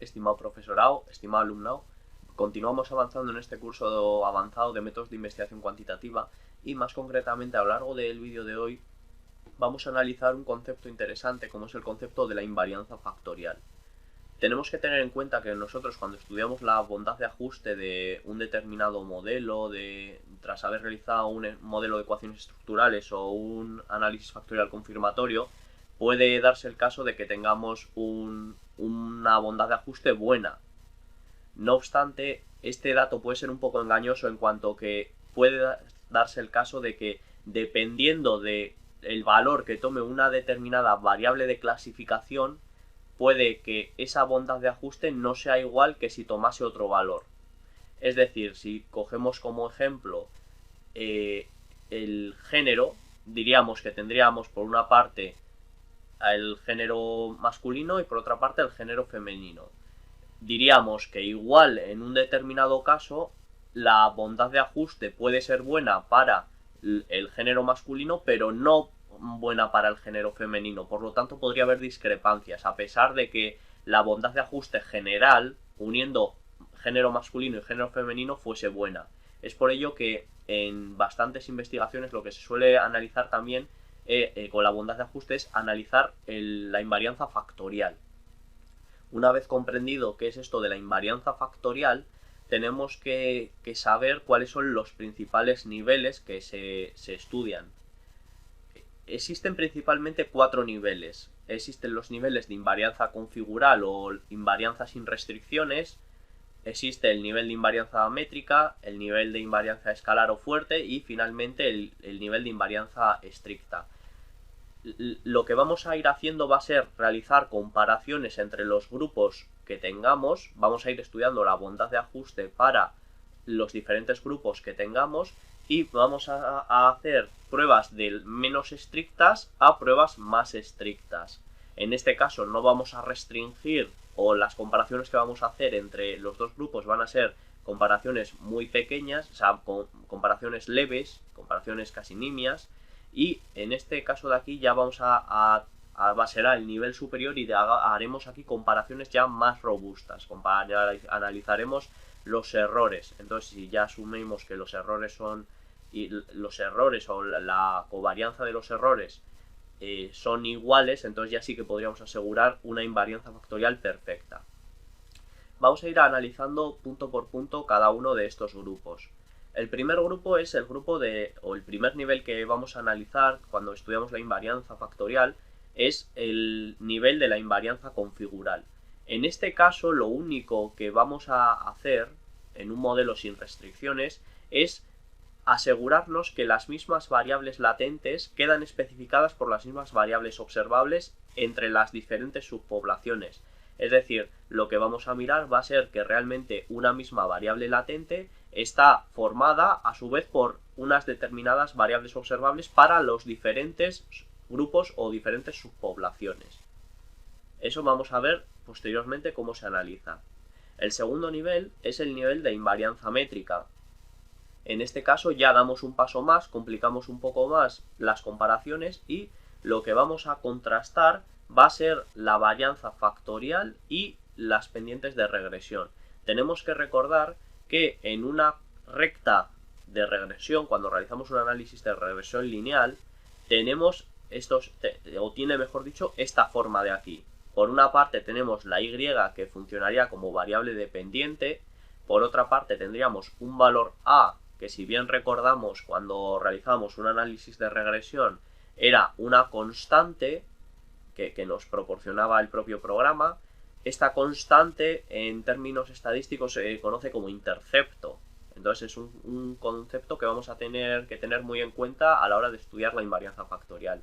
estimado profesorado, estimado alumnado. Continuamos avanzando en este curso avanzado de métodos de investigación cuantitativa y más concretamente a lo largo del vídeo de hoy vamos a analizar un concepto interesante como es el concepto de la invarianza factorial. Tenemos que tener en cuenta que nosotros cuando estudiamos la bondad de ajuste de un determinado modelo, tras haber realizado un modelo de ecuaciones estructurales o un análisis factorial confirmatorio, puede darse el caso de que tengamos una bondad de ajuste buena. No obstante, este dato puede ser un poco engañoso en cuanto que puede darse el caso de que dependiendo del valor que tome una determinada variable de clasificación, puede que esa bondad de ajuste no sea igual que si tomase otro valor. Es decir, si cogemos como ejemplo el género, diríamos que tendríamos por una parte el género masculino y por otra parte el género femenino. Diríamos que igual en un determinado caso la bondad de ajuste puede ser buena para el género masculino, pero no buena para el género femenino. Por lo tanto, podría haber discrepancias, a pesar de que la bondad de ajuste general, uniendo género masculino y género femenino, fuese buena. Es por ello que en bastantes investigaciones lo que se suele analizar también con la bondad de ajuste es analizar la invarianza factorial. Una vez comprendido qué es esto de la invarianza factorial, tenemos que saber cuáles son los principales niveles que se estudian. Existen principalmente 4 niveles. Existen los niveles de invarianza configural o invarianza sin restricciones. Existe el nivel de invarianza métrica, el nivel de invarianza escalar o fuerte y finalmente el nivel de invarianza estricta. Lo que vamos a ir haciendo va a ser realizar comparaciones entre los grupos que tengamos. Vamos a ir estudiando la bondad de ajuste para los diferentes grupos que tengamos y vamos a hacer pruebas de menos estrictas a pruebas más estrictas. En este caso no vamos a restringir, o las comparaciones que vamos a hacer entre los dos grupos van a ser comparaciones muy pequeñas, o sea, comparaciones leves, comparaciones casi nimias, y en este caso de aquí ya vamos a será el nivel superior y haremos aquí comparaciones ya más robustas. Analizaremos los errores. Entonces, si ya asumimos que los errores son o la covarianza de los errores son iguales, entonces ya sí que podríamos asegurar una invarianza factorial perfecta. Vamos a ir analizando punto por punto cada uno de estos grupos. El primer grupo es el primer nivel que vamos a analizar cuando estudiamos la invarianza factorial es el nivel de la invarianza configural. En este caso, lo único que vamos a hacer en un modelo sin restricciones es asegurarnos que las mismas variables latentes quedan especificadas por las mismas variables observables entre las diferentes subpoblaciones. Es decir, lo que vamos a mirar va a ser que realmente una misma variable latente está formada a su vez por unas determinadas variables observables para los diferentes grupos o diferentes subpoblaciones. Eso vamos a ver posteriormente cómo se analiza. El segundo nivel es el nivel de invarianza métrica. En este caso ya damos un paso más, complicamos un poco más las comparaciones y lo que vamos a contrastar va a ser la varianza factorial y las pendientes de regresión. Tenemos que recordar que en una recta de regresión, cuando realizamos un análisis de regresión lineal, tenemos tiene mejor dicho esta forma de aquí. Por una parte tenemos la y que funcionaría como variable dependiente, por otra parte tendríamos un valor a que, si bien recordamos cuando realizamos un análisis de regresión, era una constante que nos proporcionaba el propio programa. Esta constante en términos estadísticos se conoce como intercepto. Entonces es un concepto que vamos a tener que tener muy en cuenta a la hora de estudiar la invarianza factorial.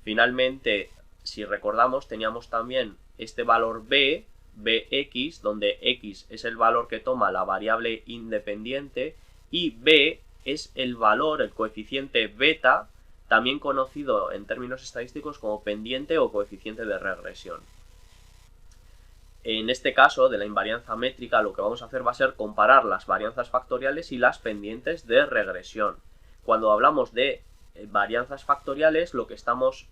Finalmente, si recordamos, teníamos también este valor bx, donde x es el valor que toma la variable independiente y b es el valor, el coeficiente beta, también conocido en términos estadísticos como pendiente o coeficiente de regresión. En este caso de la invarianza métrica, lo que vamos a hacer va a ser comparar las varianzas factoriales y las pendientes de regresión. Cuando hablamos de varianzas factoriales, lo que estamos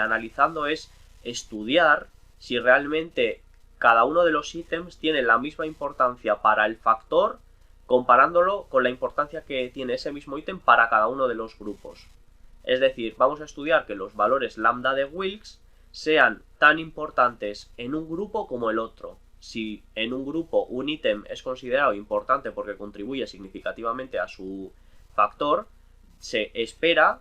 analizando es estudiar si realmente cada uno de los ítems tiene la misma importancia para el factor comparándolo con la importancia que tiene ese mismo ítem para cada uno de los grupos. Es decir, vamos a estudiar que los valores lambda de Wilks sean tan importantes en un grupo como el otro. Si en un grupo un ítem es considerado importante porque contribuye significativamente a su factor, se espera,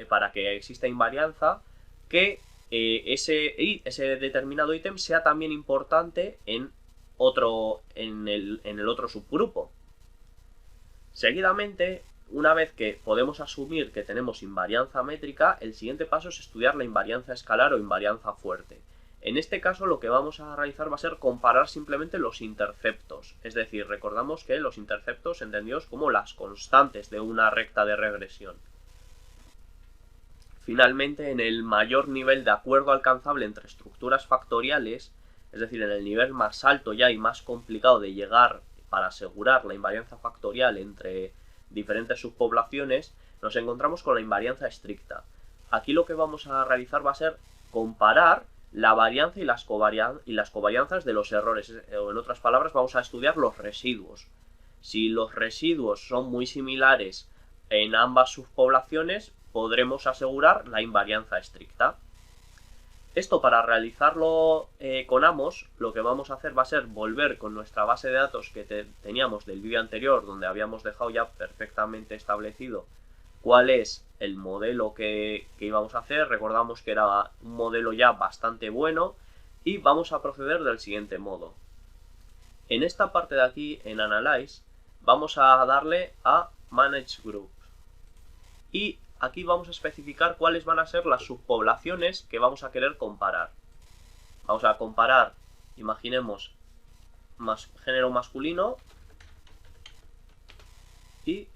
para que exista invarianza, que ese determinado ítem sea también importante en el otro subgrupo. Seguidamente, una vez que podemos asumir que tenemos invarianza métrica, el siguiente paso es estudiar la invarianza escalar o invarianza fuerte. En este caso lo que vamos a realizar va a ser comparar simplemente los interceptos. Es decir, recordamos que los interceptos entendidos como las constantes de una recta de regresión. Finalmente, en el mayor nivel de acuerdo alcanzable entre estructuras factoriales, es decir, en el nivel más alto ya y más complicado de llegar para asegurar la invarianza factorial entre diferentes subpoblaciones, nos encontramos con la invarianza estricta. Aquí lo que vamos a realizar va a ser comparar la varianza y las covarianzas de los errores, o en otras palabras vamos a estudiar los residuos. Si los residuos son muy similares en ambas subpoblaciones, podremos asegurar la invarianza estricta. Esto, para realizarlo con Amos, lo que vamos a hacer va a ser volver con nuestra base de datos que teníamos del vídeo anterior, donde habíamos dejado ya perfectamente establecido cuál es el modelo que íbamos a hacer. Recordamos que era un modelo ya bastante bueno y vamos a proceder del siguiente modo. En esta parte de aquí, en Analyze, vamos a darle a Manage Group y aquí vamos a especificar cuáles van a ser las subpoblaciones que vamos a querer comparar. Vamos a comparar, imaginemos, género masculino y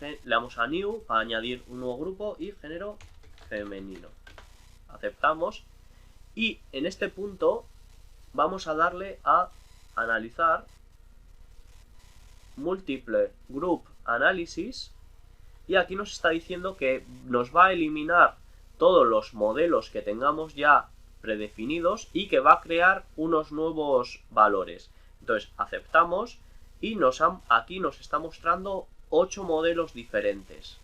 le damos a New para añadir un nuevo grupo y género femenino. Aceptamos y en este punto vamos a darle a analizar Multiple Group Analysis y aquí nos está diciendo que nos va a eliminar todos los modelos que tengamos ya predefinidos y que va a crear unos nuevos valores. Entonces aceptamos y aquí nos está mostrando 8 modelos diferentes.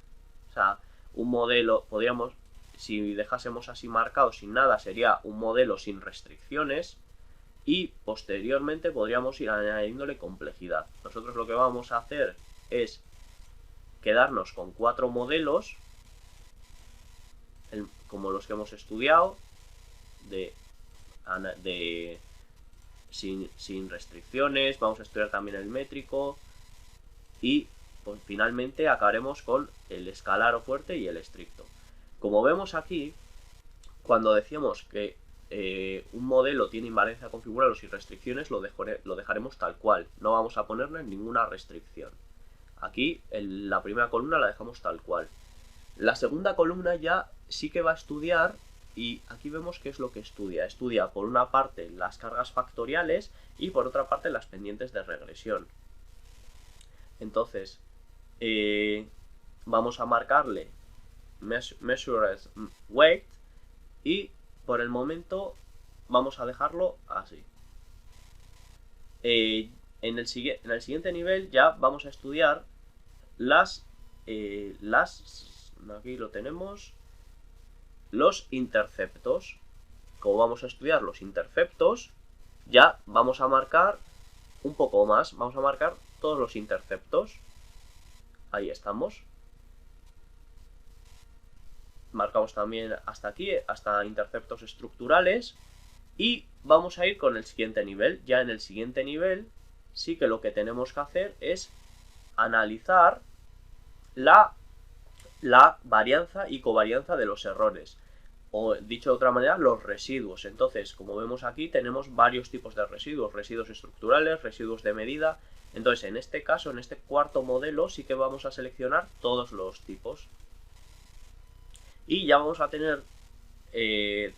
O sea, un modelo, podríamos, si dejásemos así marcado sin nada, sería un modelo sin restricciones. Y posteriormente podríamos ir añadiéndole complejidad. Nosotros lo que vamos a hacer es quedarnos con 4 modelos, como los que hemos estudiado, sin restricciones. Vamos a estudiar también el métrico y pues, finalmente acabaremos con el escalar o fuerte y el estricto. Como vemos aquí, cuando decíamos que un modelo tiene invarianza configurable o sin restricciones, lo dejaremos tal cual. No vamos a ponerle ninguna restricción. Aquí la primera columna la dejamos tal cual. La segunda columna ya sí que va a estudiar, y aquí vemos qué es lo que estudia. Estudia por una parte las cargas factoriales y por otra parte las pendientes de regresión. Entonces, vamos a marcarle Measured Weight y por el momento vamos a dejarlo así. En el siguiente nivel ya vamos a estudiar aquí lo tenemos, los interceptos. Como vamos a estudiar los interceptos, ya vamos a marcar un poco más, vamos a marcar todos los interceptos. Ahí estamos. Marcamos también hasta aquí, hasta interceptos estructurales. Y vamos a ir con el siguiente nivel. Ya en el siguiente nivel sí que lo que tenemos que hacer es analizar la varianza y covarianza de los errores. O dicho de otra manera, los residuos. Entonces, como vemos aquí, tenemos varios tipos de residuos. Residuos estructurales, residuos de medida. Entonces, en este caso, en este cuarto modelo, sí que vamos a seleccionar todos los tipos. Y ya vamos a tener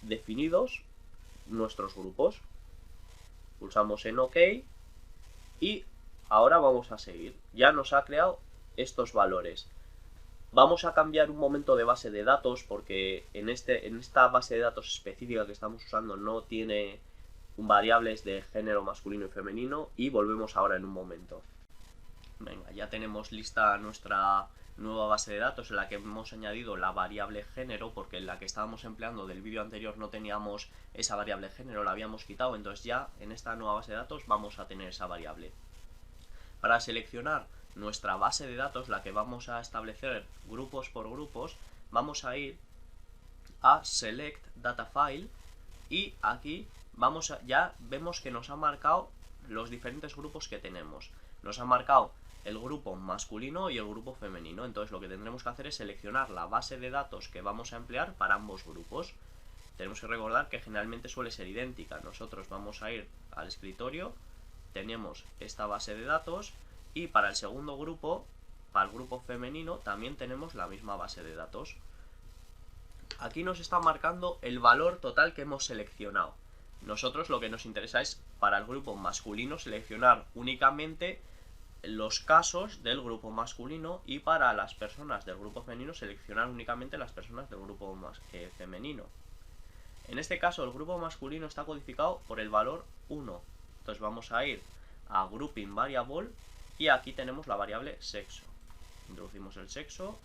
definidos nuestros grupos. Pulsamos en OK y ahora vamos a seguir. Ya nos ha creado estos valores. Vamos a cambiar un momento de base de datos porque en esta base de datos específica que estamos usando no tiene variables de género masculino y femenino, y volvemos ahora en un momento. Venga, ya tenemos lista nuestra nueva base de datos en la que hemos añadido la variable género, porque en la que estábamos empleando del vídeo anterior no teníamos esa variable género, la habíamos quitado, entonces ya en esta nueva base de datos vamos a tener esa variable. Para seleccionar nuestra base de datos, la que vamos a establecer grupos por grupos, vamos a ir a Select Data File y aquí ya vemos que nos ha marcado los diferentes grupos que tenemos. Nos ha marcado el grupo masculino y el grupo femenino. Entonces lo que tendremos que hacer es seleccionar la base de datos que vamos a emplear para ambos grupos. Tenemos que recordar que generalmente suele ser idéntica. Nosotros vamos a ir al escritorio, tenemos esta base de datos, y para el segundo grupo, para el grupo femenino, también tenemos la misma base de datos. Aquí nos está marcando el valor total que hemos seleccionado. Nosotros lo que nos interesa es, para el grupo masculino, seleccionar únicamente los casos del grupo masculino, y para las personas del grupo femenino seleccionar únicamente las personas del grupo femenino. En este caso el grupo masculino está codificado por el valor 1. Entonces vamos a ir a Grouping Variable y aquí tenemos la variable sexo. Introducimos el sexo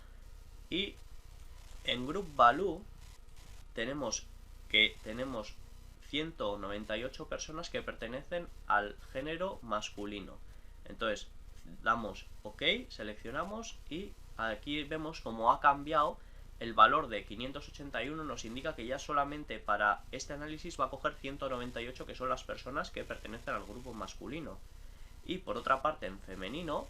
y en Group Value tenemos 198 personas que pertenecen al género masculino. Entonces damos OK, seleccionamos y aquí vemos cómo ha cambiado el valor de 581. Nos indica que ya solamente para este análisis va a coger 198, que son las personas que pertenecen al grupo masculino. Y por otra parte, en femenino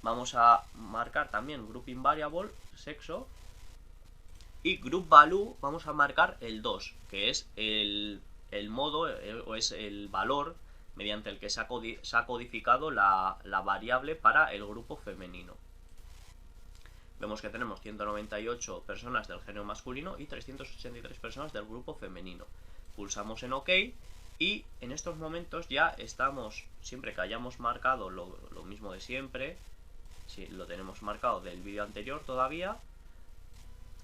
vamos a marcar también Grouping Variable, sexo, y Group Value vamos a marcar el 2, que es el modo o es el valor mediante el que se ha codificado la variable para el grupo femenino. Vemos que tenemos 198 personas del género masculino y 383 personas del grupo femenino. Pulsamos en OK y en estos momentos ya estamos, siempre que hayamos marcado lo mismo de siempre, si lo tenemos marcado del vídeo anterior todavía,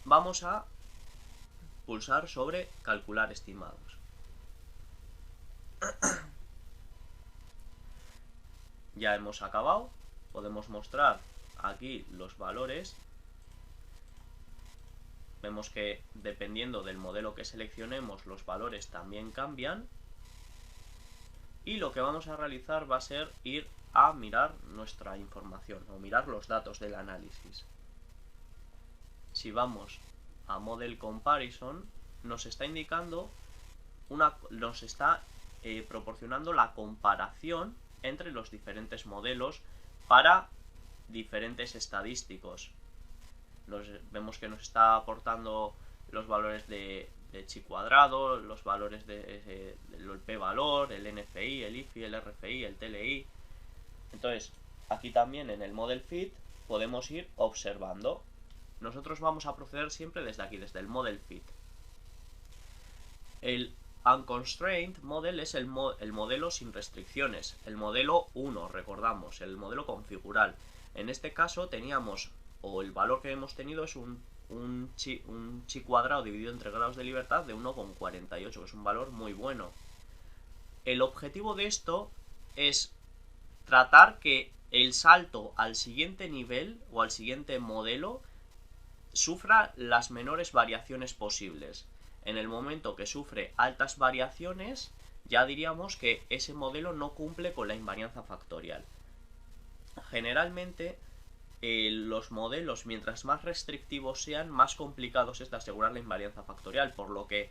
vamos a pulsar sobre calcular estimados. Ya hemos acabado, podemos mostrar aquí los valores. Vemos que dependiendo del modelo que seleccionemos los valores también cambian, y lo que vamos a realizar va a ser ir a mirar nuestra información o mirar los datos del análisis. Si vamos a Model Comparison, nos está indicando proporcionando la comparación entre los diferentes modelos para diferentes estadísticos. Vemos que nos está aportando los valores de chi cuadrado, los valores del p-valor, el NFI, el IFI, el RFI, el TLI. Entonces, aquí también en el Model Fit podemos ir observando. Nosotros vamos a proceder siempre desde aquí, desde el Model Fit. El Unconstrained Model es el modelo sin restricciones, el modelo 1, recordamos, el modelo configural. En este caso teníamos, o el valor que hemos tenido es un chi cuadrado dividido entre grados de libertad de 1,48, que es un valor muy bueno. El objetivo de esto es tratar que el salto al siguiente nivel o al siguiente modelo sufra las menores variaciones posibles. En el momento que sufre altas variaciones, ya diríamos que ese modelo no cumple con la invarianza factorial. Generalmente, los modelos, mientras más restrictivos sean, más complicados es de asegurar la invarianza factorial, por lo que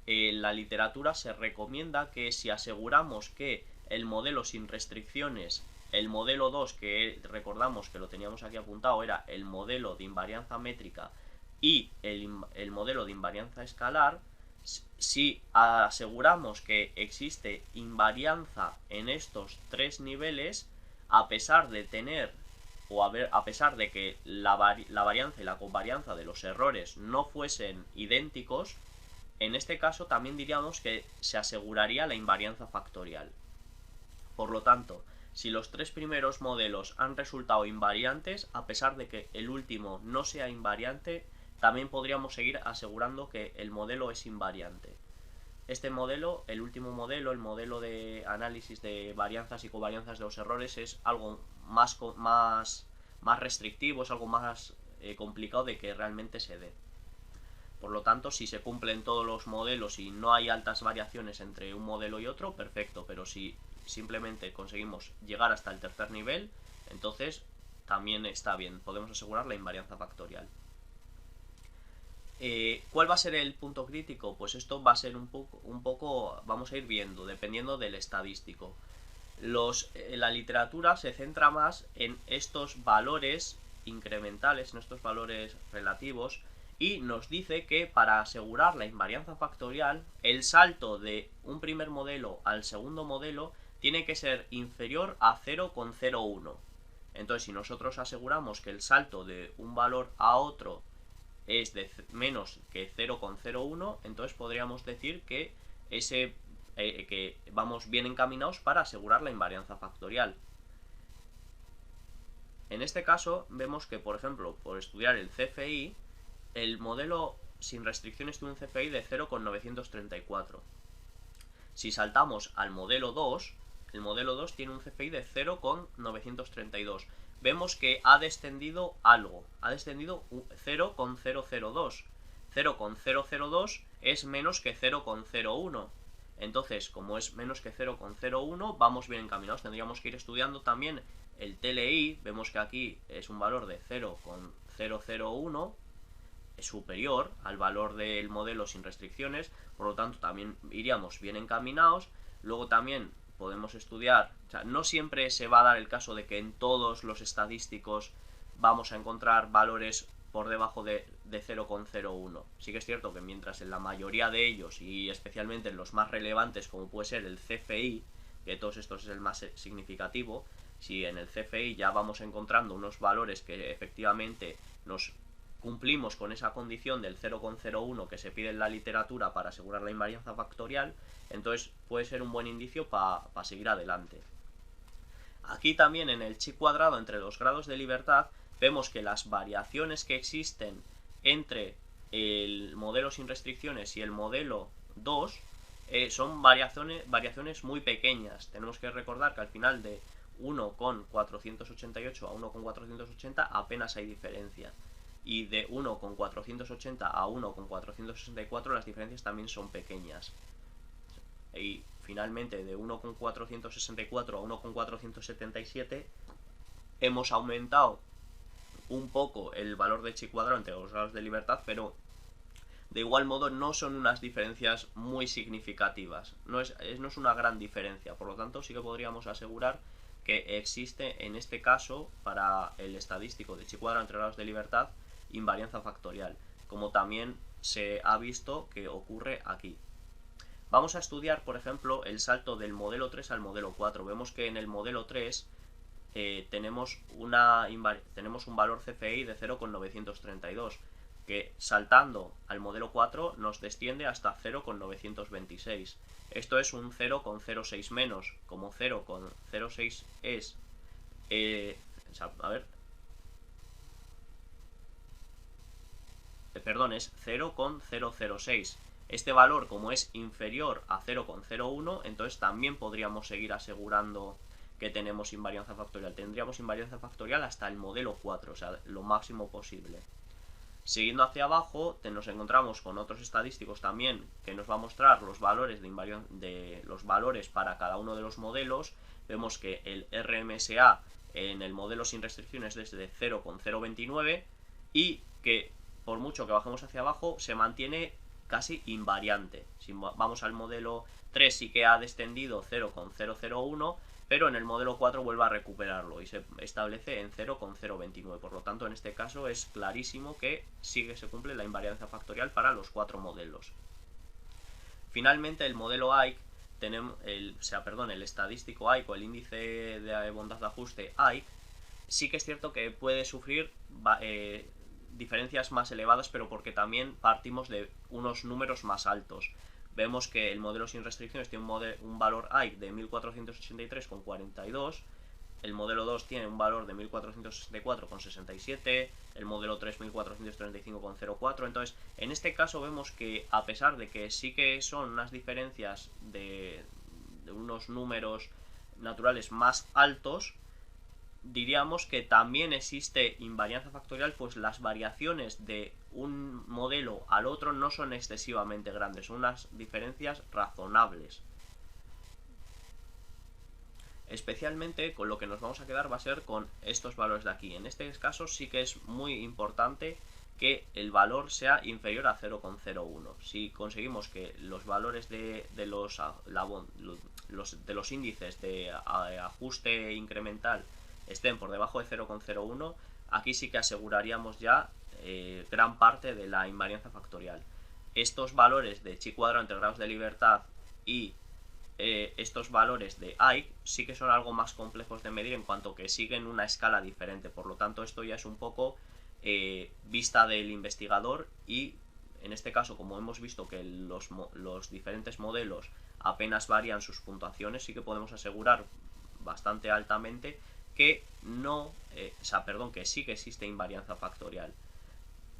en la literatura se recomienda que si aseguramos que el modelo sin restricciones, el modelo 2, que recordamos que lo teníamos aquí apuntado, era el modelo de invarianza métrica, y el modelo de invarianza escalar, si aseguramos que existe invarianza en estos tres niveles, a pesar de tener a pesar de que la varianza y la covarianza de los errores no fuesen idénticos, en este caso también diríamos que se aseguraría la invarianza factorial. Por lo tanto, Si los tres primeros modelos han resultado invariantes, a pesar de que el último no sea invariante, también podríamos seguir asegurando que el modelo es invariante. Este modelo, el último modelo, el modelo de análisis de varianzas y covarianzas de los errores, es algo más restrictivo, es algo más complicado de que realmente se dé. Por lo tanto, si se cumplen todos los modelos y no hay altas variaciones entre un modelo y otro, perfecto, pero si simplemente conseguimos llegar hasta el tercer nivel, entonces también está bien, podemos asegurar la invarianza factorial. ¿Cuál va a ser el punto crítico? Pues esto va a ser un poco, vamos a ir viendo, dependiendo del estadístico. La literatura se centra más en estos valores incrementales, en estos valores relativos, y nos dice que para asegurar la invarianza factorial, el salto de un primer modelo al segundo modelo tiene que ser inferior a 0,01. Entonces, si nosotros aseguramos que el salto de un valor a otro es de menos que 0,01, entonces podríamos decir que que vamos bien encaminados para asegurar la invarianza factorial. En este caso vemos que, por ejemplo, por estudiar el CFI, el modelo sin restricciones tiene un CFI de 0,934. Si saltamos al modelo 2, el modelo 2 tiene un CFI de 0,932. Vemos que ha descendido algo, ha descendido 0,002. 0,002 es menos que 0,01. Entonces, como es menos que 0,01, vamos bien encaminados. Tendríamos que ir estudiando también el TLI. Vemos que aquí es un valor de 0,001, es superior al valor del modelo sin restricciones, por lo tanto también iríamos bien encaminados. Luego también podemos estudiar, o sea, no siempre se va a dar el caso de que en todos los estadísticos vamos a encontrar valores por debajo de 0,01. Sí que es cierto que mientras en la mayoría de ellos, y especialmente en los más relevantes como puede ser el CFI, que de todos estos es el más significativo, si en el CFI ya vamos encontrando unos valores que efectivamente nos cumplimos con esa condición del 0,01 que se pide en la literatura para asegurar la invarianza factorial, entonces puede ser un buen indicio para seguir adelante. Aquí también en el chi cuadrado entre los grados de libertad vemos que las variaciones que existen entre el modelo sin restricciones y el modelo 2 son variaciones muy pequeñas. Tenemos que recordar que al final de 1,488 a 1,480 apenas hay diferencia. Y de 1,480 a 1,464 las diferencias también son pequeñas. Y finalmente de 1,464 a 1,477 hemos aumentado un poco el valor de chi cuadrado entre los grados de libertad, pero de igual modo no son unas diferencias muy significativas, no es una gran diferencia, por lo tanto sí que podríamos asegurar que existe en este caso para el estadístico de chi cuadrado entre grados de libertad invarianza factorial, como también se ha visto que ocurre aquí. Vamos a estudiar, por ejemplo, el salto del modelo 3 al modelo 4. Vemos que en el modelo 3 tenemos un valor CFI de 0,932, que saltando al modelo 4 nos desciende hasta 0,926. Esto es un 0,06 menos. Como 0,06 es... es 0,006. Este valor, como es inferior a 0,01, entonces también podríamos seguir asegurando que tenemos invarianza factorial. Tendríamos invarianza factorial hasta el modelo 4, o sea, lo máximo posible. Siguiendo hacia abajo, nos encontramos con otros estadísticos también que nos va a mostrar los valores de los valores para cada uno de los modelos. Vemos que el RMSA en el modelo sin restricciones es de 0,029 y que por mucho que bajemos hacia abajo se mantiene casi invariante. Si vamos al modelo 3 sí que ha descendido 0,001, pero en el modelo 4 vuelve a recuperarlo y se establece en 0,029. Por lo tanto, en este caso es clarísimo que se cumple la invarianza factorial para los 4 modelos. Finalmente, el modelo AIC, el estadístico AIC o el índice de bondad de ajuste AIC, sí que es cierto que puede sufrir diferencias más elevadas, pero porque también partimos de unos números más altos. Vemos que el modelo sin restricciones tiene un valor AIC de 1483,42 el modelo 2 tiene un valor de 1464,67, el modelo 3 1435,04. Entonces, en este caso vemos que a pesar de que sí que son unas diferencias de unos números naturales más altos, diríamos que también existe invarianza factorial, pues las variaciones de un modelo al otro no son excesivamente grandes, son unas diferencias razonables. Especialmente con lo que nos vamos a quedar va a ser con estos valores de aquí. En este caso sí que es muy importante que el valor sea inferior a 0,01. Si conseguimos que los valores de los índices de ajuste incremental estén por debajo de 0,01, aquí sí que aseguraríamos ya gran parte de la invarianza factorial. Estos valores de chi cuadrado entre grados de libertad y estos valores de Ike sí que son algo más complejos de medir en cuanto que siguen una escala diferente. Por lo tanto, esto ya es un poco vista del investigador y en este caso, como hemos visto que los diferentes modelos apenas varían sus puntuaciones, sí que podemos asegurar bastante altamente que que sí que existe invarianza factorial.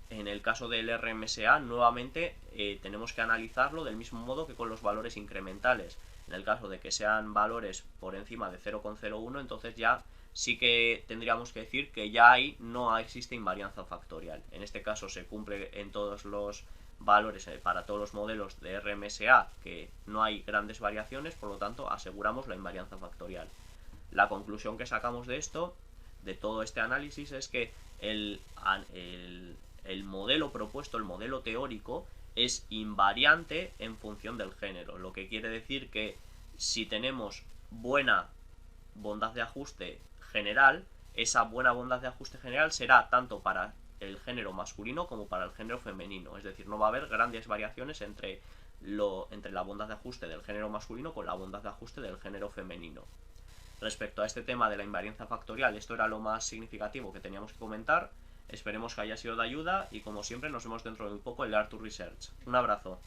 En el caso del RMSA, nuevamente tenemos que analizarlo del mismo modo que con los valores incrementales. En el caso de que sean valores por encima de 0,01, entonces ya sí que tendríamos que decir que ya ahí no existe invarianza factorial. En este caso se cumple en todos los valores, para todos los modelos de RMSA, que no hay grandes variaciones, por lo tanto aseguramos la invarianza factorial. La conclusión que sacamos de esto, de todo este análisis, es que el modelo propuesto, el modelo teórico, es invariante en función del género, lo que quiere decir que si tenemos buena bondad de ajuste general, esa buena bondad de ajuste general será tanto para el género masculino como para el género femenino, es decir, no va a haber grandes variaciones entre la bondad de ajuste del género masculino con la bondad de ajuste del género femenino. Respecto a este tema de la invarianza factorial, esto era lo más significativo que teníamos que comentar. Esperemos que haya sido de ayuda y como siempre nos vemos dentro de un poco en el Arthur Research. Un abrazo.